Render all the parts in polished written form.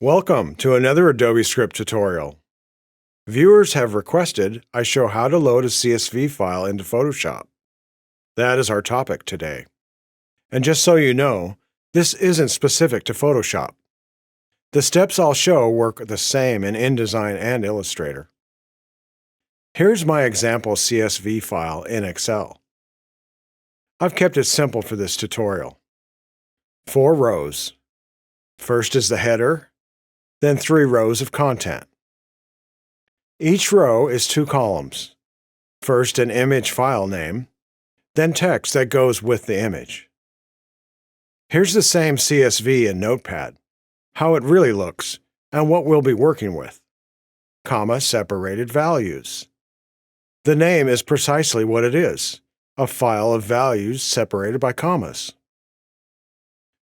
Welcome to another Adobe Script tutorial. Viewers have requested I show how to load a CSV file into Photoshop. That is our topic today. And just so you know, this isn't specific to Photoshop. The steps I'll show work the same in InDesign and Illustrator. Here's my example CSV file in Excel. I've kept it simple for this tutorial. 4 rows. First is the header, then 3 rows of content. Each row is 2 columns. First an image file name, then text that goes with the image. Here's the same CSV in Notepad, how it really looks, and what we'll be working with. Comma-separated values. The name is precisely what it is, a file of values separated by commas.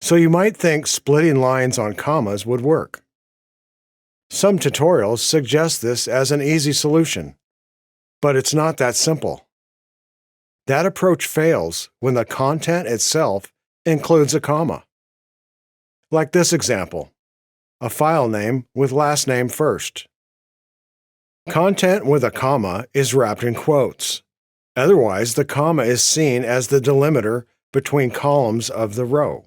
So you might think splitting lines on commas would work. Some tutorials suggest this as an easy solution, but it's not that simple. That approach fails when the content itself includes a comma. Like this example, a file name with last name first. Content with a comma is wrapped in quotes. Otherwise, the comma is seen as the delimiter between columns of the row.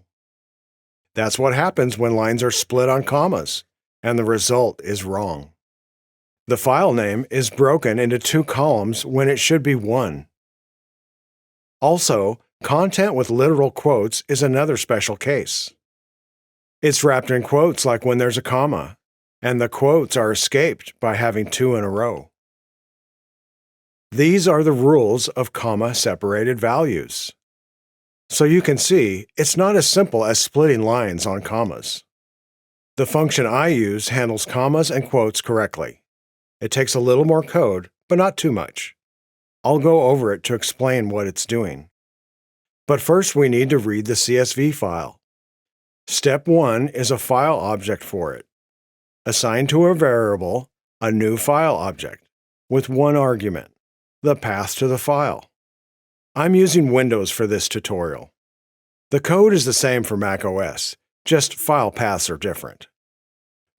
That's what happens when lines are split on commas, and the result is wrong. The file name is broken into 2 columns when it should be 1. Also, content with literal quotes is another special case. It's wrapped in quotes like when there's a comma, and the quotes are escaped by having 2 in a row. These are the rules of comma-separated values. So you can see, it's not as simple as splitting lines on commas. The function I use handles commas and quotes correctly. It takes a little more code, but not too much. I'll go over it to explain what it's doing. But first we need to read the CSV file. Step 1 is a file object for it. Assign to a variable a new file object with 1 argument, the path to the file. I'm using Windows for this tutorial. The code is the same for macOS. Just file paths are different.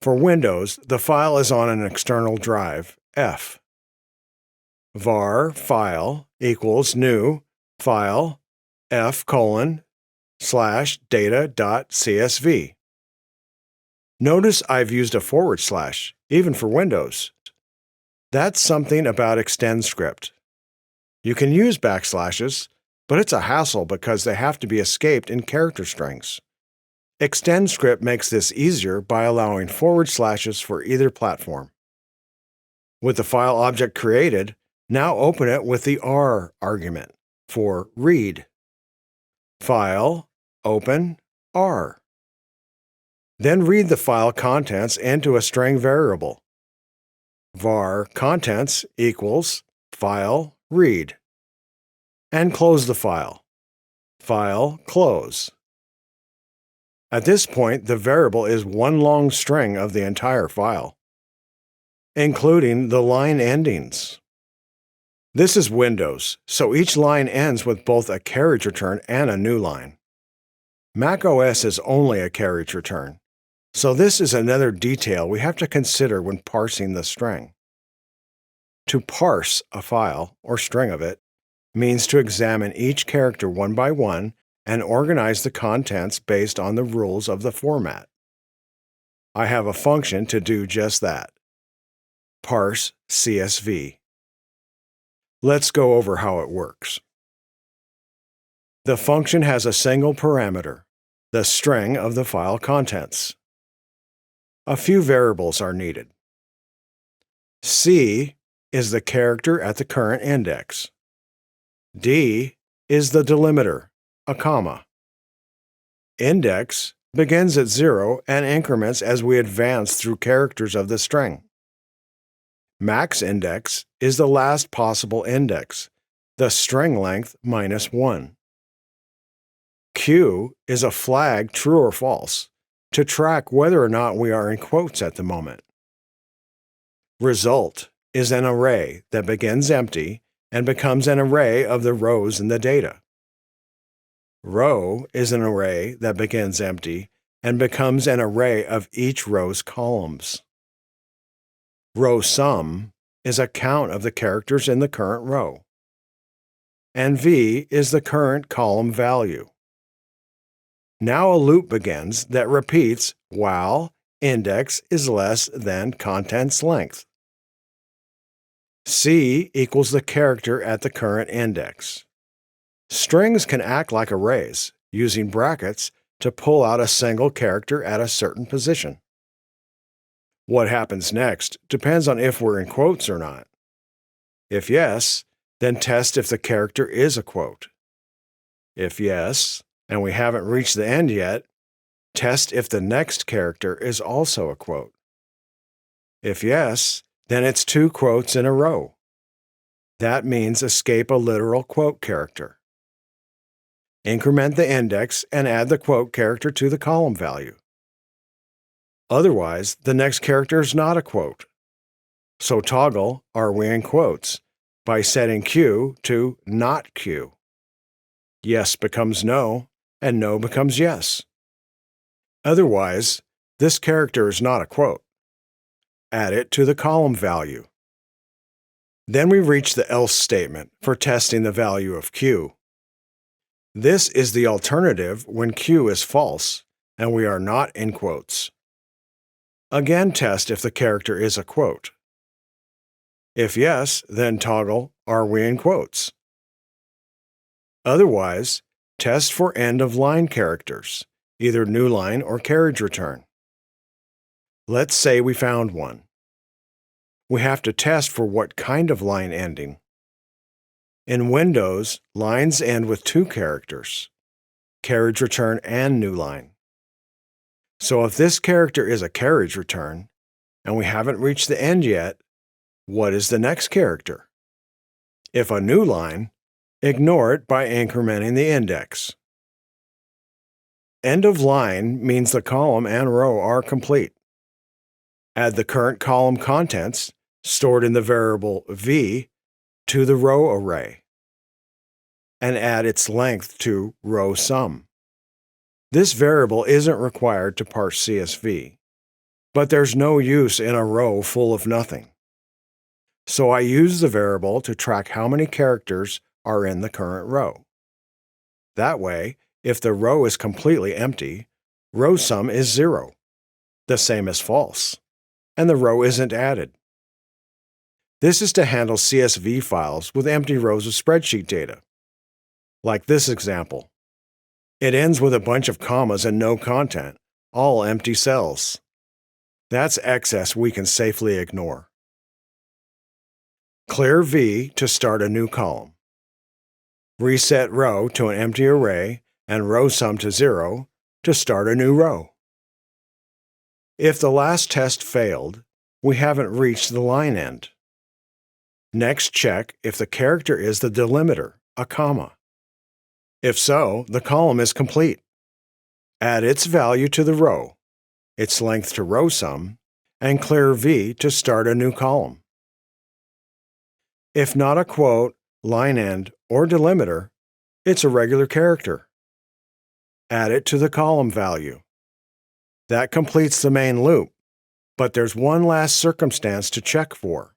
For Windows, the file is on an external drive, F. var file equals new file f:/data.csv. Notice I've used a /, even for Windows. That's something about ExtendScript. You can use backslashes, but it's a hassle because they have to be escaped in character strings. ExtendScript makes this easier by allowing // for either platform. With the file object created, now open it with the R argument for read. File, open, R. Then read the file contents into a string variable. var contents equals file read. And close the file. File close. At this point, the variable is 1 long string of the entire file, including the line endings. This is Windows, so each line ends with both a carriage return and a new line. macOS is only a carriage return, so this is another detail we have to consider when parsing the string. To parse a file, or string of it, means to examine each character one by one and organize the contents based on the rules of the format. I have a function to do just that. Parse CSV. Let's go over how it works. The function has a single parameter, the string of the file contents. A few variables are needed. C is the character at the current index. D is the delimiter, a comma. Index begins at 0 and increments as we advance through characters of the string. Max index is the last possible index, the string length minus 1. Q is a flag, true or false, to track whether or not we are in quotes at the moment. Result is an array that begins empty and becomes an array of the rows in the data. Row is an array that begins empty and becomes an array of each row's columns. Row sum is a count of the characters in the current row, and V is the current column value. Now a loop begins that repeats while index is less than content's length. C equals the character at the current index. Strings can act like arrays, using brackets to pull out a single character at a certain position. What happens next depends on if we're in quotes or not. If yes, then test if the character is a quote. If yes, and we haven't reached the end yet, test if the next character is also a quote. If yes, then it's 2 quotes in a row. That means escape a literal quote character. Increment the index and add the quote character to the column value. Otherwise, the next character is not a quote. So toggle "Are we in quotes" by setting Q to not Q. Yes becomes no, and no becomes yes. Otherwise, this character is not a quote. Add it to the column value. Then we reach the else statement for testing the value of Q. This is the alternative when Q is false and we are not in quotes. Again, test if the character is a quote. If yes, then toggle "Are we in quotes?" Otherwise, test for end-of-line characters, either new line or carriage return. Let's say we found one. We have to test for what kind of line ending. In Windows, lines end with 2 characters, carriage return and new line. So if this character is a carriage return, and we haven't reached the end yet, what is the next character? If a new line, ignore it by incrementing the index. End of line means the column and row are complete. Add the current column contents, stored in the variable V, to the row array, and add its length to row sum. This variable isn't required to parse CSV, but there's no use in a row full of nothing. So I use the variable to track how many characters are in the current row. That way, if the row is completely empty, row sum is 0, the same as false, and the row isn't added. This is to handle CSV files with empty rows of spreadsheet data. Like this example. It ends with a bunch of commas and no content, all empty cells. That's excess we can safely ignore. Clear V to start a new column. Reset row to an empty array and row sum to 0 to start a new row. If the last test failed, we haven't reached the line end. Next, check if the character is the delimiter, a comma. If so, the column is complete. Add its value to the row, its length to row sum, and clear V to start a new column. If not a quote, line end, or delimiter, it's a regular character. Add it to the column value. That completes the main loop, but there's one last circumstance to check for.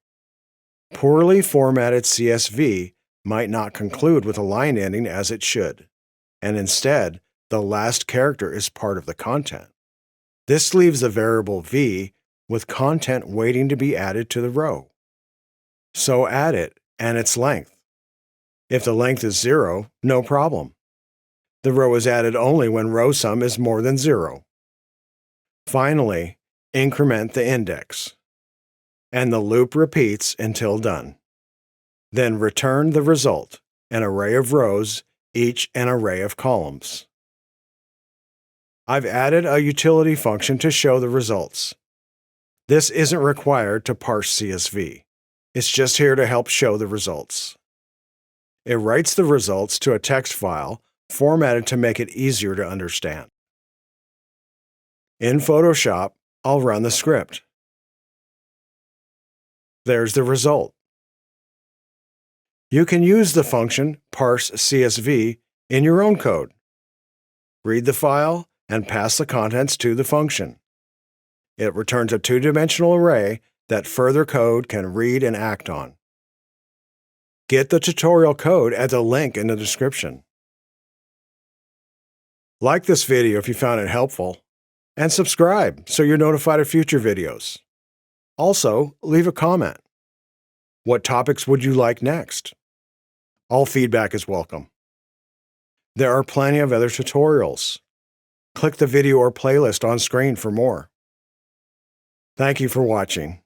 Poorly formatted CSV might not conclude with a line ending as it should, and instead, the last character is part of the content. This leaves the variable V with content waiting to be added to the row. So add it and its length. If the length is 0, no problem. The row is added only when row sum is more than 0. Finally, increment the index. And the loop repeats until done. Then return the result, an array of rows, each an array of columns. I've added a utility function to show the results. This isn't required to parse CSV. It's just here to help show the results. It writes the results to a text file formatted to make it easier to understand. In Photoshop, I'll run the script. There's the result. You can use the function parse CSV in your own code. Read the file and pass the contents to the function. It returns a two-dimensional array that further code can read and act on. Get the tutorial code at the link in the description. Like this video if you found it helpful, and subscribe so you're notified of future videos. Also, leave a comment. What topics would you like next? All feedback is welcome. There are plenty of other tutorials. Click the video or playlist on screen for more. Thank you for watching.